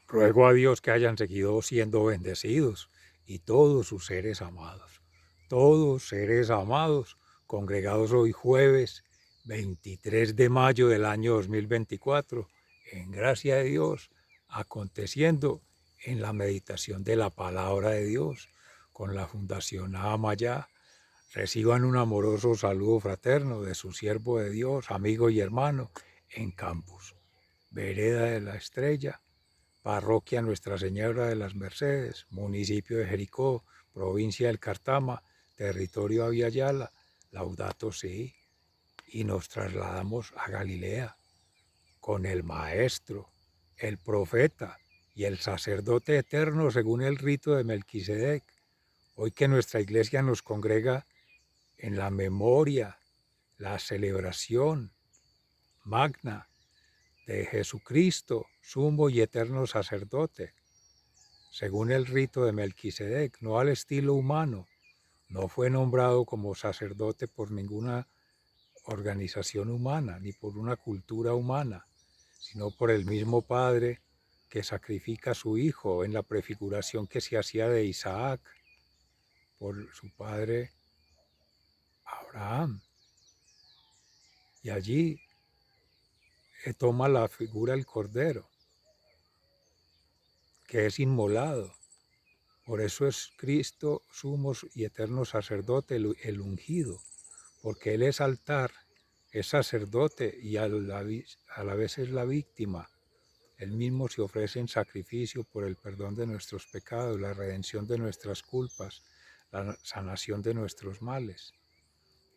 Ruego a Dios que hayan seguido siendo bendecidos y todos seres amados, congregados hoy jueves 23 de mayo del año 2024, en gracia de Dios, aconteciendo en la meditación de la palabra de Dios con la Fundación Amayá. Reciban un amoroso saludo fraterno de su siervo de Dios, amigo y hermano en Campus, Vereda de la Estrella, Parroquia Nuestra Señora de las Mercedes, municipio de Jericó, provincia del Cartama, territorio Aviala, Laudato Si, y nos trasladamos a Galilea con el Maestro, el Profeta y el Sacerdote eterno según el rito de Melquisedec. Hoy que nuestra iglesia nos congrega en la memoria, la celebración magna de Jesucristo, sumo y eterno sacerdote, según el rito de Melquisedec, no al estilo humano. No fue nombrado como sacerdote por ninguna organización humana, ni por una cultura humana, sino por el mismo Padre que sacrifica a su Hijo en la prefiguración que se hacía de Isaac por su padre Abraham. Y allí toma la figura del Cordero, que es inmolado. Por eso es Cristo, sumo y eterno sacerdote, el ungido, porque Él es altar, es sacerdote y a la vez es la víctima. Él mismo se ofrece en sacrificio por el perdón de nuestros pecados, la redención de nuestras culpas, la sanación de nuestros males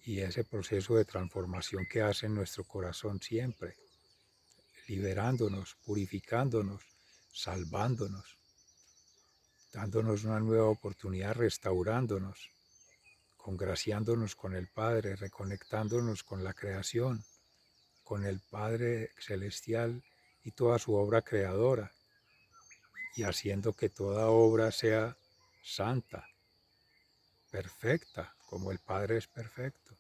y ese proceso de transformación que hace en nuestro corazón siempre, liberándonos, purificándonos, salvándonos, dándonos una nueva oportunidad, restaurándonos, congraciándonos con el Padre, reconectándonos con la creación, con el Padre Celestial y toda su obra creadora, y haciendo que toda obra sea santa, perfecta, como el Padre es perfecto.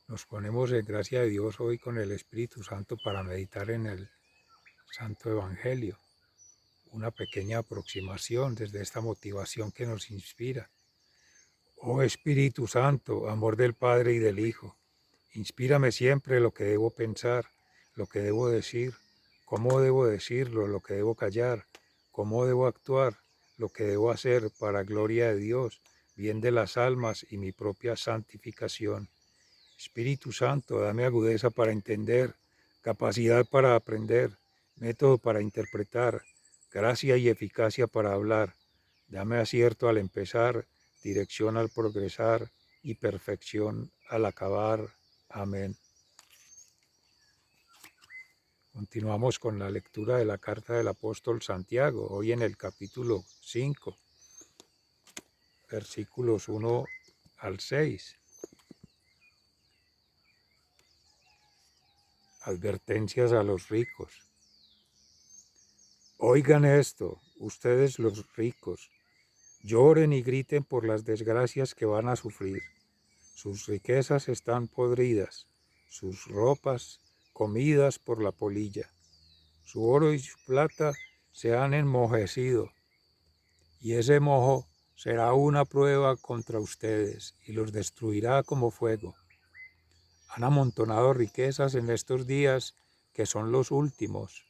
Nos ponemos en gracia de Dios hoy con el Espíritu Santo para meditar en el Santo Evangelio, una pequeña aproximación desde esta motivación que nos inspira. Oh Espíritu Santo, amor del Padre y del Hijo, inspírame siempre lo que debo pensar, lo que debo decir, cómo debo decirlo, lo que debo callar, cómo debo actuar, lo que debo hacer para gloria de Dios, bien de las almas y mi propia santificación. Espíritu Santo, dame agudeza para entender, capacidad para aprender, método para interpretar, gracia y eficacia para hablar. Dame acierto al empezar, dirección al progresar y perfección al acabar. Amén. Continuamos con la lectura de la carta del apóstol Santiago, hoy en el capítulo 5, versículos 1 al 6. Advertencias a los ricos. Oigan esto, ustedes los ricos, lloren y griten por las desgracias que van a sufrir. Sus riquezas están podridas, sus ropas comidas por la polilla. Su oro y su plata se han enmojecido, y ese mojo será una prueba contra ustedes y los destruirá como fuego. Han amontonado riquezas en estos días que son los últimos.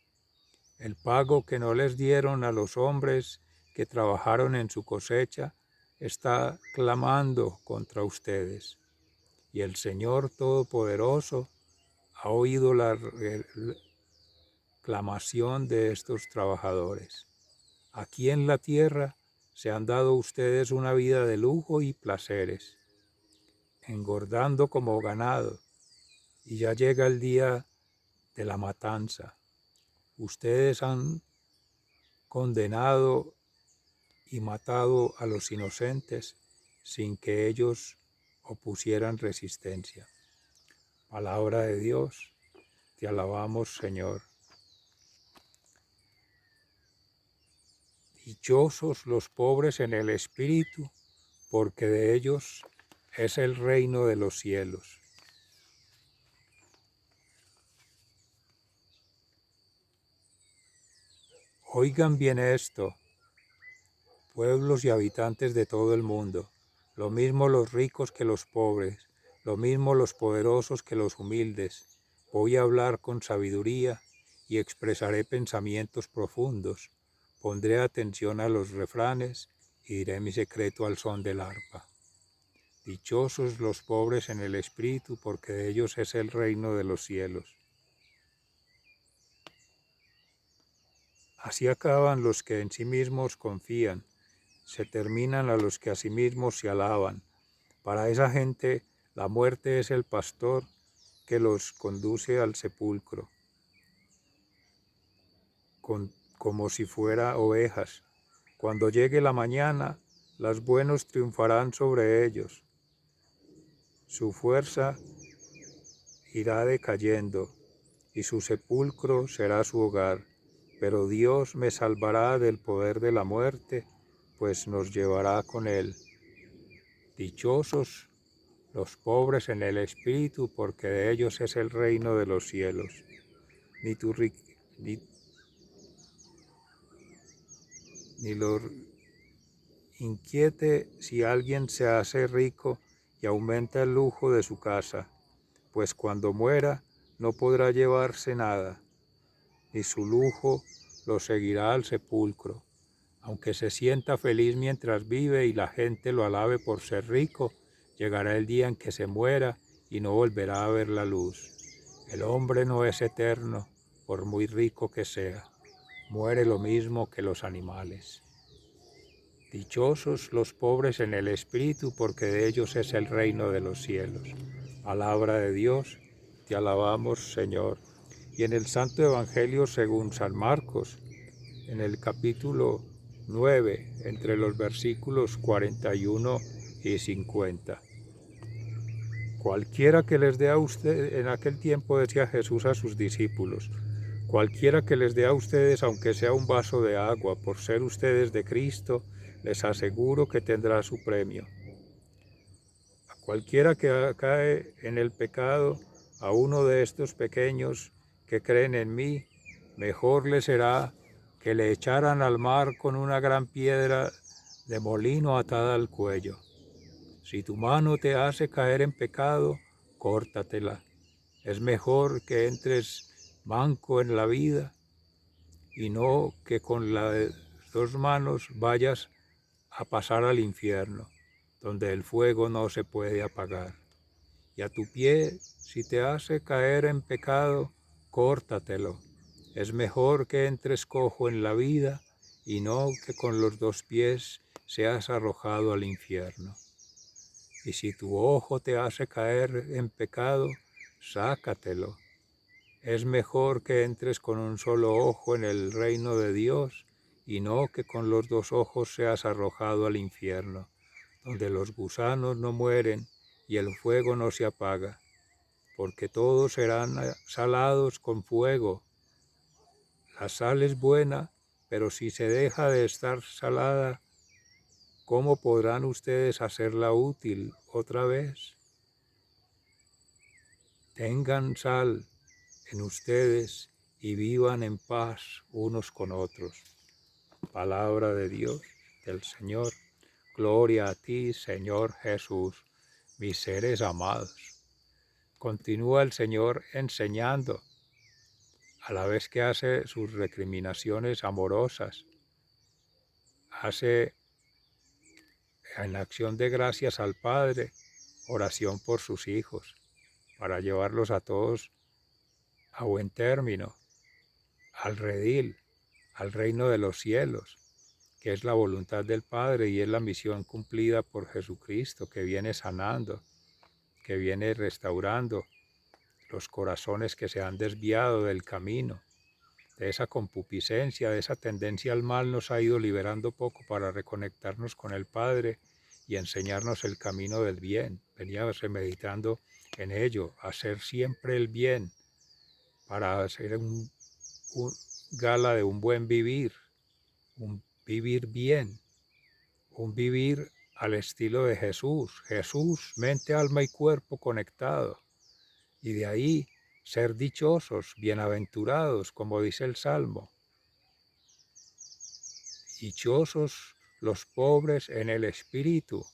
El pago que no les dieron a los hombres que trabajaron en su cosecha está clamando contra ustedes. Y el Señor Todopoderoso ha oído la clamación de estos trabajadores. Aquí en la tierra se han dado ustedes una vida de lujo y placeres, engordando como ganado, y ya llega el día de la matanza. Ustedes han condenado y matado a los inocentes sin que ellos opusieran resistencia. Palabra de Dios, te alabamos, Señor. Dichosos los pobres en el espíritu, porque de ellos es el reino de los cielos. Oigan bien esto, pueblos y habitantes de todo el mundo, lo mismo los ricos que los pobres, lo mismo los poderosos que los humildes. Voy a hablar con sabiduría y expresaré pensamientos profundos. Pondré atención a los refranes y diré mi secreto al son del arpa. Dichosos los pobres en el espíritu, porque de ellos es el reino de los cielos. Así acaban los que en sí mismos confían, se terminan a los que a sí mismos se alaban. Para esa gente la muerte es el pastor que los conduce al sepulcro, como si fuera ovejas. Cuando llegue la mañana, los buenos triunfarán sobre ellos. Su fuerza irá decayendo, y su sepulcro será su hogar. Pero Dios me salvará del poder de la muerte, pues nos llevará con él. Dichosos los pobres en el espíritu, porque de ellos es el reino de los cielos. Ni lo inquiete si alguien se hace rico y aumenta el lujo de su casa, pues cuando muera no podrá llevarse nada, ni su lujo lo seguirá al sepulcro. Aunque se sienta feliz mientras vive y la gente lo alabe por ser rico, llegará el día en que se muera y no volverá a ver la luz. El hombre no es eterno, por muy rico que sea. Muere lo mismo que los animales. Dichosos los pobres en el espíritu, porque de ellos es el reino de los cielos. Palabra de Dios, te alabamos, Señor. Y en el Santo Evangelio según San Marcos, en el capítulo 9, entre los versículos 41 y 50. Cualquiera que les dé a usted, en aquel tiempo decía Jesús a sus discípulos, cualquiera que les dé a ustedes, aunque sea un vaso de agua, por ser ustedes de Cristo, les aseguro que tendrá su premio. A cualquiera que cae en el pecado, a uno de estos pequeños que creen en mí, mejor le será que le echaran al mar con una gran piedra de molino atada al cuello. Si tu mano te hace caer en pecado, córtatela. Es mejor que entres manco en la vida y no que con las dos manos vayas a pasar al infierno, donde el fuego no se puede apagar. Y a tu pie, si te hace caer en pecado, córtatelo. Es mejor que entres cojo en la vida y no que con los dos pies seas arrojado al infierno. Y si tu ojo te hace caer en pecado, sácatelo. Es mejor que entres con un solo ojo en el reino de Dios y no que con los dos ojos seas arrojado al infierno, donde los gusanos no mueren y el fuego no se apaga, porque todos serán salados con fuego. La sal es buena, pero si se deja de estar salada, ¿cómo podrán ustedes hacerla útil otra vez? Tengan sal en ustedes y vivan en paz unos con otros. Palabra de Dios, del Señor. Gloria a ti, Señor Jesús, mis seres amados. Continúa el Señor enseñando, a la vez que hace sus recriminaciones amorosas. Hace en acción de gracias al Padre, oración por sus hijos, para llevarlos a todos a buen término, al redil, al reino de los cielos, que es la voluntad del Padre y es la misión cumplida por Jesucristo, que viene sanando, que viene restaurando los corazones que se han desviado del camino, de esa concupiscencia, de esa tendencia al mal, nos ha ido liberando poco para reconectarnos con el Padre y enseñarnos el camino del bien. Veníamos meditando en ello, hacer siempre el bien, para hacer un gala de un buen vivir, un vivir bien, un vivir al estilo de Jesús. Jesús, mente, alma y cuerpo conectado. Y de ahí ser dichosos, bienaventurados, como dice el Salmo. Dichosos los pobres en el espíritu,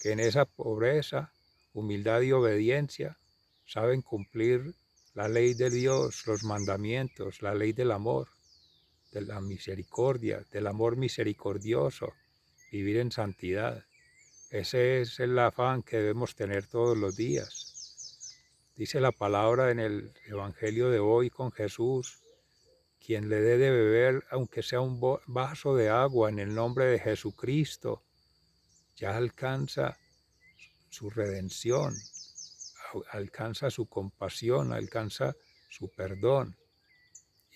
que en esa pobreza, humildad y obediencia saben cumplir la ley de Dios, los mandamientos, la ley del amor, de la misericordia, del amor misericordioso, vivir en santidad. Ese es el afán que debemos tener todos los días. Dice la palabra en el Evangelio de hoy con Jesús: quien le dé de beber, aunque sea un vaso de agua, en el nombre de Jesucristo, ya alcanza su redención, alcanza su compasión, alcanza su perdón,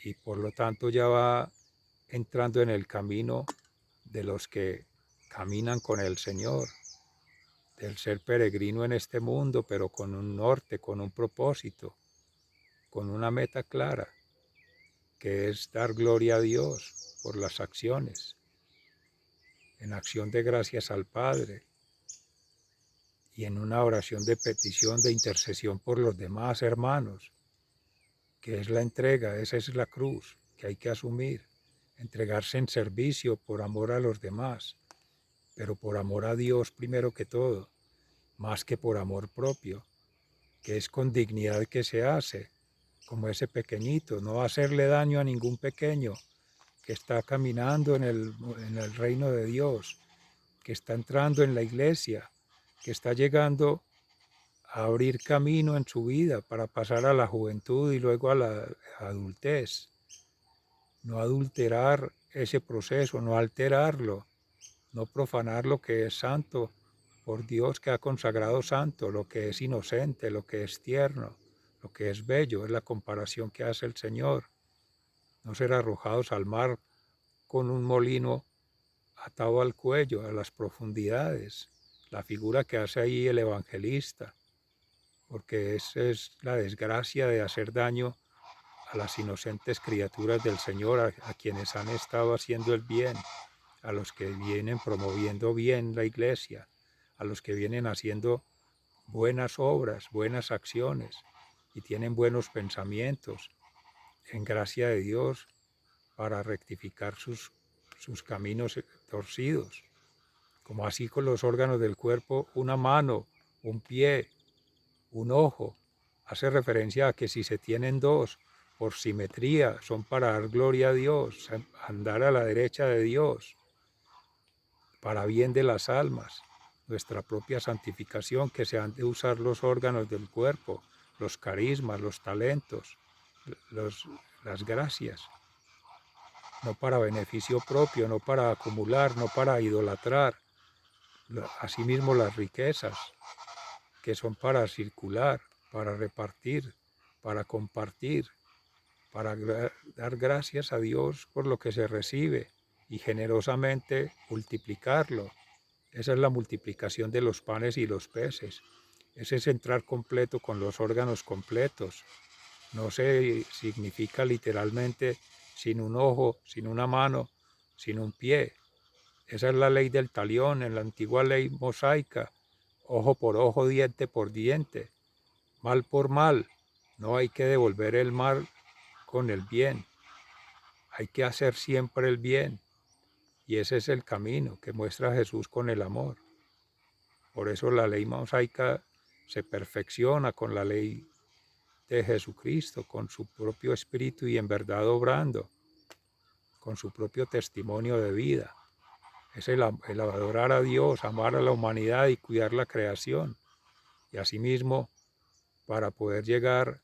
y por lo tanto ya va entrando en el camino de los que caminan con el Señor, del ser peregrino en este mundo, pero con un norte, con un propósito, con una meta clara, que es dar gloria a Dios por las acciones, en acción de gracias al Padre y en una oración de petición, de intercesión por los demás hermanos, que es la entrega, esa es la cruz que hay que asumir, entregarse en servicio por amor a los demás, pero por amor a Dios primero que todo, más que por amor propio, que es con dignidad que se hace, como ese pequeñito, no hacerle daño a ningún pequeño que está caminando en el reino de Dios, que está entrando en la iglesia, que está llegando a abrir camino en su vida para pasar a la juventud y luego a la adultez. No adulterar ese proceso, no alterarlo, no profanar lo que es santo por Dios, que ha consagrado santo, lo que es inocente, lo que es tierno, lo que es bello, es la comparación que hace el Señor. No ser arrojados al mar con un molino atado al cuello, a las profundidades, la figura que hace ahí el evangelista, porque esa es la desgracia de hacer daño a las inocentes criaturas del Señor, a quienes han estado haciendo el bien, a los que vienen promoviendo bien la iglesia, a los que vienen haciendo buenas obras, buenas acciones y tienen buenos pensamientos en gracia de Dios para rectificar sus caminos torcidos. Como así con los órganos del cuerpo, una mano, un pie, un ojo, hace referencia a que si se tienen dos, por simetría, son para dar gloria a Dios, andar a la derecha de Dios, para bien de las almas, nuestra propia santificación, que se han de usar los órganos del cuerpo, los carismas, los talentos, las gracias, no para beneficio propio, no para acumular, no para idolatrar, asimismo las riquezas, que son para circular, para repartir, para compartir, para dar gracias a Dios por lo que se recibe y generosamente multiplicarlo. Esa es la multiplicación de los panes y los peces. Ese es entrar completo con los órganos completos. No se significa literalmente sin un ojo, sin una mano, sin un pie. Esa es la ley del talión en la antigua ley mosaica. Ojo por ojo, diente por diente, mal por mal. No hay que devolver el mal con el bien. Hay que hacer siempre el bien. Y ese es el camino que muestra Jesús con el amor. Por eso la ley mosaica se perfecciona con la ley de Jesucristo, con su propio espíritu y en verdad obrando, con su propio testimonio de vida. Es el adorar a Dios, amar a la humanidad y cuidar la creación. Y asimismo, para poder llegar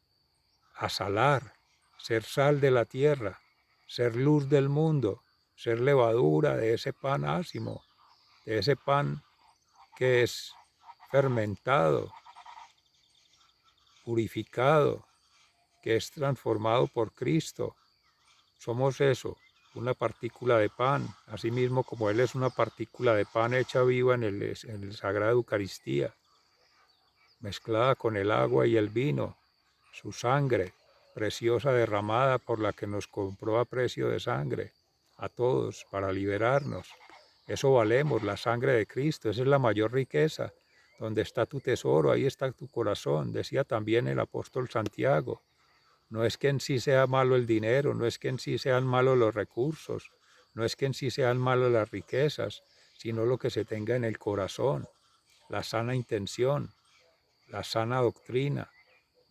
a salar, ser sal de la tierra, ser luz del mundo, ser levadura de ese pan ácimo, de ese pan que es fermentado, purificado, que es transformado por Cristo. Somos eso, una partícula de pan, asimismo como Él es una partícula de pan hecha viva en el Sagrada Eucaristía, mezclada con el agua y el vino, su sangre preciosa derramada por la que nos compró a precio de sangre, a todos, para liberarnos. Eso valemos, la sangre de Cristo, esa es la mayor riqueza. Donde está tu tesoro, ahí está tu corazón, decía también el apóstol Santiago. No es que en sí sea malo el dinero, no es que en sí sean malos los recursos, No es que en sí sean malas las riquezas, sino lo que se tenga en el corazón, la sana intención, la sana doctrina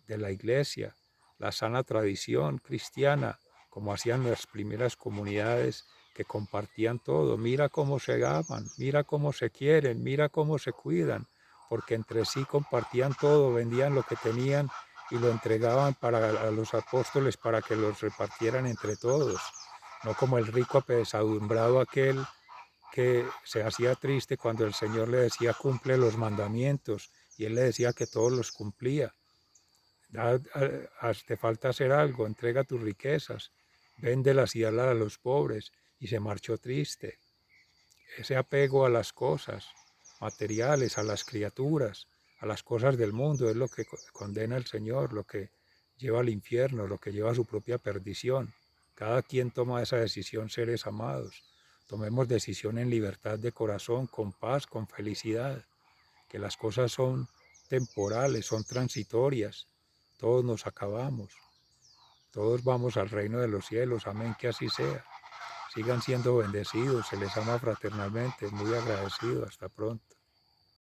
de la iglesia, la sana tradición cristiana, como hacían las primeras comunidades que compartían todo. Mira cómo se aman, mira cómo se quieren, mira cómo se cuidan, porque entre sí compartían todo, vendían lo que tenían y lo entregaban a los apóstoles para que los repartieran entre todos, no como el rico apesadumbrado aquel que se hacía triste cuando el Señor le decía cumple los mandamientos y él le decía que todos los cumplía. Te falta hacer algo, entrega tus riquezas, véndelas y dalas a los pobres, y se marchó triste. Ese apego a las cosas materiales, a las criaturas, a las cosas del mundo, es lo que condena el Señor, lo que lleva al infierno, lo que lleva a su propia perdición. Cada quien toma esa decisión, seres amados. Tomemos decisión en libertad de corazón, con paz, con felicidad, que las cosas son temporales, son transitorias. Todos nos acabamos, todos vamos al reino de los cielos, amén, que así sea. Sigan siendo bendecidos, se les ama fraternalmente, muy agradecido, hasta pronto.